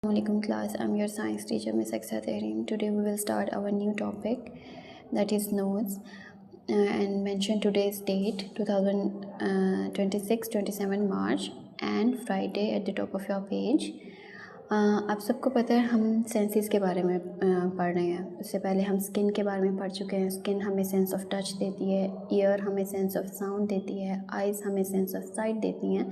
Assalamualaikum class, I'm your science teacher Miss Aksa Tehreem. Today we will start our new topic, that is nose, and mention today's date 2026 27 March and Friday at the top of your page. आप सबको पता है हम senses के बारे में पढ़ रहे हैं। उससे पहले हम स्किन के बारे में पढ़ चुके हैं। स्किन हमें सेंस ऑफ टच देती है, ईयर हमें सेंस ऑफ साउंड देती है, आइज़ हमें सेंस ऑफ साइट देती हैं,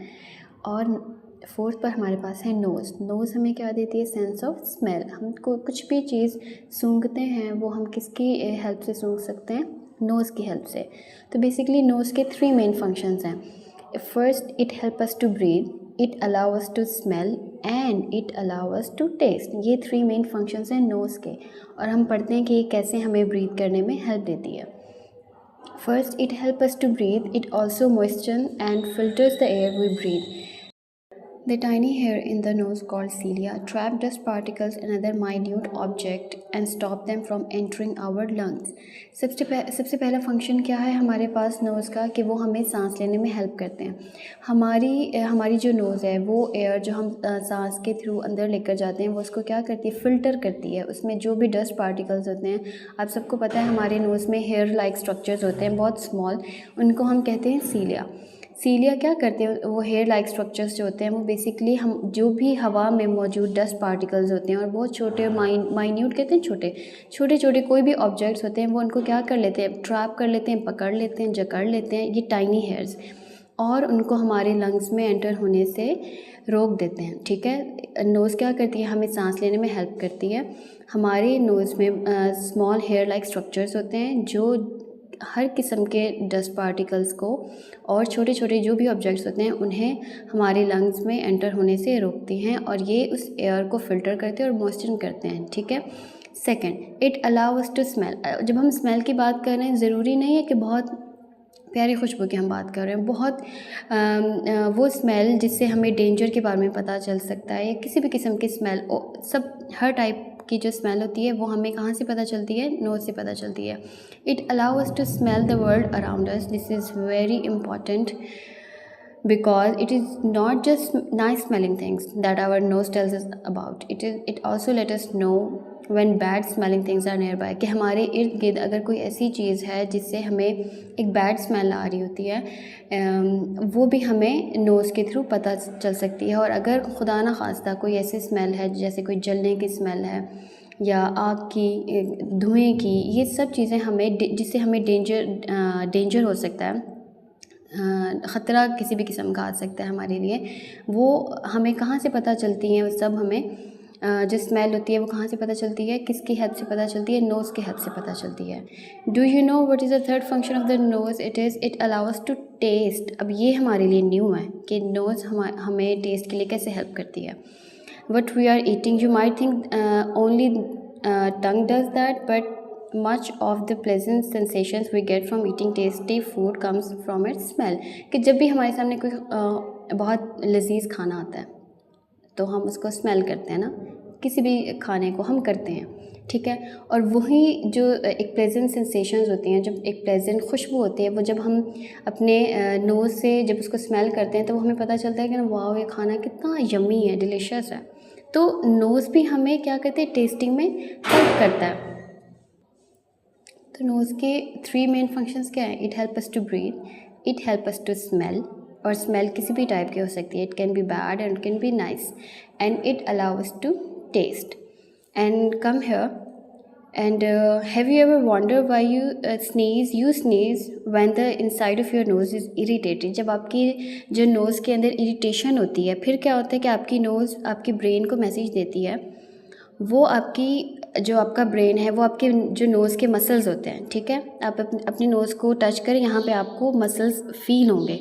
और फोर्थ पर हमारे पास है नोज़। नोज़ हमें क्या देती है? Sense of smell. हम कुछ भी चीज़ सूंघते हैं वो हम किसकी हेल्प से सूंघ सकते हैं? नोज़ की हेल्प से। तो बेसिकली नोज़ के 3 मेन फंक्शंस हैं। First, it help us to breathe, it allow us to smell and it allow us to taste. ये 3 मेन फंक्शंस हैं नोज़ के, और हम पढ़ते हैं कि ये कैसे हमें ब्रीथ करने में हेल्प देती है। First, it help us to breathe, it also moisture and filters the air we breathe. The tiny hair in the nose called cilia trap dust particles and other minute object and stop them from entering our lungs. सबसे पहला function क्या है हमारे पास nose का कि वो हमें सांस लेने में हेल्प करते हैं। हमारी जो नोज़ है वो एयर जो हम सांस के थ्रू अंदर लेकर जाते हैं वो उसको क्या करती है? फ़िल्टर करती है। उसमें जो भी डस्ट पार्टिकल्स होते हैं, आप सबको पता है हमारे नोज़ में हेयर लाइक स्ट्रक्चर्स होते हैं बहुत स्मॉल, उनको हम कहते हैं सीलिया। सीलिया क्या करते हैं? वो हेयर लाइक स्ट्रक्चर्स जो होते हैं वो बेसिकली हम जो भी हवा में मौजूद डस्ट पार्टिकल्स होते हैं और बहुत छोटे माइन्यूट कहते हैं, छोटे कोई भी ऑब्जेक्ट्स होते हैं वो उनको क्या कर लेते हैं? ट्रैप कर लेते हैं, पकड़ लेते हैं, जकड़ लेते हैं, ये टाइनी हेयर्स, और उनको हमारे लंग्स में एंटर होने से रोक देते हैं। ठीक है। नोज़ क्या करती है? हमें सांस लेने में हेल्प करती है। हमारे नोज़ में स्मॉल हेयर लाइक स्ट्रक्चर्स होते हैं जो हर किस्म के डस्ट पार्टिकल्स को और छोटे जो भी ऑब्जेक्ट्स होते हैं उन्हें हमारे लंग्स में एंटर होने से रोकती हैं, और ये उस एयर को फ़िल्टर करते हैं और मॉइस्चर करते हैं। ठीक है। Second, it allow us to smell. जब हम स्मेल की बात कर रहे हैं, ज़रूरी नहीं है कि बहुत प्यारी खुशबू की हम बात कर रहे हैं। बहुत वो स्मेल जिससे हमें डेंजर के बारे में पता चल सकता है, या किसी भी किस्म की स्मेल, सब हर टाइप की जो स्मेल होती है वो हमें कहाँ से पता चलती है? नोज़ से पता चलती है। It allow us to smell the world around us. This is very important because it is not just nice smelling things that our nose tells us about. It also let us know when bad smelling things are nearby, कि हमारे इर्द गिर्द अगर कोई ऐसी चीज़ है जिससे हमें एक बैड स्मेल आ रही होती है, वो भी हमें नोज़ के थ्रू पता चल सकती है। और अगर खुदा ना खास्ता कोई ऐसी स्मेल है जैसे कोई जलने की स्मेल है या आग की, धुएँ की, ये सब चीज़ें हमें जिससे हमें डेंजर हो सकता है, ख़तरा किसी भी किस्म का आ सकता है हमारे लिए, वो हमें कहाँ से पता चलती हैं? वो सब हमें जो स्मेल होती है वो कहाँ से पता चलती है? किसकी हेल्प से पता चलती है? नोज़ की हेल्प से पता चलती है। Do you know what is the third function of the nose? It allow us to taste. अब ये हमारे लिए न्यू है कि नोज़ हमें टेस्ट के लिए कैसे हेल्प करती है। What we are eating, you might think only tongue does that, but much of the pleasant sensations we get from eating tasty food comes from its smell. कि जब भी हमारे सामने कोई बहुत लजीज खाना आता है तो हम उसको स्मेल करते हैं ना, किसी भी खाने को हम करते हैं। ठीक है। और वही जो एक प्लेजेंट सेंसेशंस होती हैं, जब एक प्लेजेंट खुशबू होती है, वो जब हम अपने नोज़ से जब उसको स्मेल करते हैं तो वो हमें पता चलता है कि वाह ये खाना कितना यम्मी है, डिलीशियस है। तो नोज़ भी हमें क्या करते हैं? टेस्टिंग में हेल्प करता है। तो नोज़ के 3 मेन फंक्शंस क्या हैं? It help us to breathe, it help us to smell, और स्मेल किसी भी टाइप की हो सकती है, it can be bad and it can be nice, and it allow us to taste and come here. And have you ever wondered why you sneeze? You sneeze when the inside of your nose is irritated. जब आपकी जो nose के अंदर irritation होती है, फिर क्या होता है कि आपकी नोज़ आपकी ब्रेन को मैसेज देती है, वो आपका ब्रेन है वो आपके जो नोज़ के मसल्स होते हैं, ठीक है, आप अपने नोज़ को टच करें, यहाँ पे आपको मसल्स फील होंगे।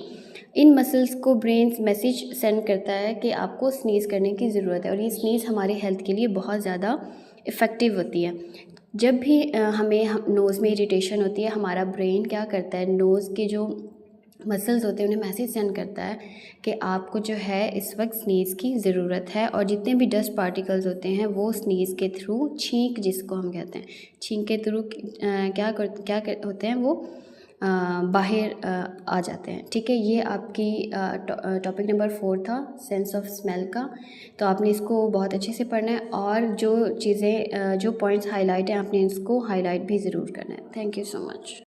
इन मसल्स को ब्रेन मैसेज सेंड करता है कि आपको स्नीज़ करने की ज़रूरत है, और ये स्नीज़ हमारे हेल्थ के लिए बहुत ज़्यादा इफ़ेक्टिव होती है। जब भी हमें नोज़ में इरिटेशन होती है, हमारा ब्रेन क्या करता है? नोज़ के जो मसल्स होते हैं उन्हें मैसेज सेंड करता है कि आपको जो है इस वक्त स्नीज़ की ज़रूरत है, और जितने भी डस्ट पार्टिकल्स होते हैं वो स्नीज़ के थ्रू, छींक जिसको हम कहते हैं, छींक के थ्रू क्या होते हैं? वो बाहर आ जाते हैं। ठीक है, ये आपकी टॉपिक नंबर 4 था, सेंस ऑफ स्मेल का। तो आपने इसको बहुत अच्छे से पढ़ना है और जो चीज़ें जो पॉइंट्स हाईलाइट हैं आपने इसको हाईलाइट भी ज़रूर करना है। Thank you so much.